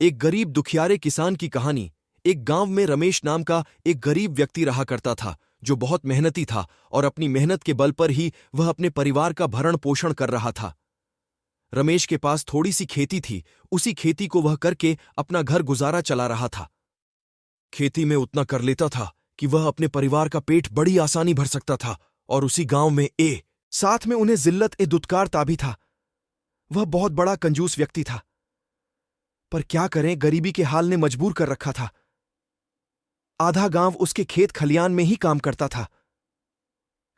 एक गरीब दुखियारे किसान की कहानी। एक गांव में रमेश नाम का एक गरीब व्यक्ति रहा करता था, जो बहुत मेहनती था और अपनी मेहनत के बल पर ही वह अपने परिवार का भरण पोषण कर रहा था। रमेश के पास थोड़ी सी खेती थी। उसी खेती को वह करके अपना घर गुजारा चला रहा था। खेती में उतना कर लेता था कि वह अपने परिवार का पेट बड़ी आसानी भर सकता था। और उसी गांव में साथ में उन्हें जिल्लत दुत्कारता भी था। वह बहुत बड़ा कंजूस व्यक्ति था, पर क्या करें, गरीबी के हाल ने मजबूर कर रखा था। आधा गांव उसके खेत खलियान में ही काम करता था।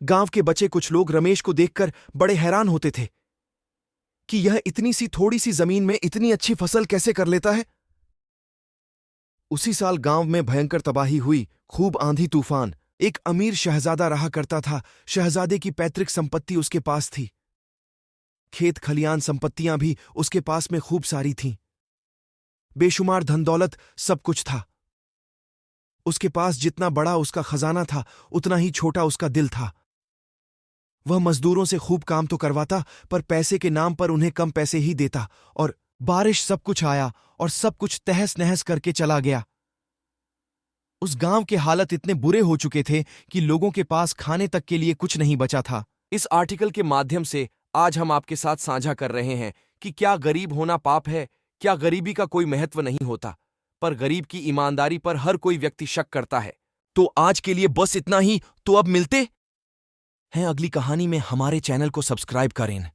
गांव के बचे कुछ लोग रमेश को देखकर बड़े हैरान होते थे कि यह इतनी सी थोड़ी सी जमीन में इतनी अच्छी फसल कैसे कर लेता है। उसी साल गांव में भयंकर तबाही हुई। खूब आंधी तूफान। एक अमीर शहजादा रहा करता था। शहजादे की पैतृक संपत्ति उसके पास थी। खेत खलियान संपत्तियां भी उसके पास में खूब सारी थीं। बेशुमार धन दौलत, सब कुछ था। उसके पास जितना बड़ा उसका खजाना था, उतना ही छोटा उसका दिल था। वह मजदूरों से खूब काम तो करवाता, पर पैसे के नाम पर उन्हें कम पैसे ही देता। और बारिश सब कुछ आया और सब कुछ तहस नहस करके चला गया। उस गांव के हालत इतने बुरे हो चुके थे कि लोगों के पास खाने तक के लिए कुछ नहीं बचा था। इस आर्टिकल के माध्यम से आज हम आपके साथ साझा कर रहे हैं कि क्या गरीब होना पाप है? क्या गरीबी का कोई महत्व नहीं होता? पर गरीब की ईमानदारी पर हर कोई व्यक्ति शक करता है। तो आज के लिए बस इतना ही। तो अब मिलते हैं अगली कहानी में। हमारे चैनल को सब्सक्राइब करें।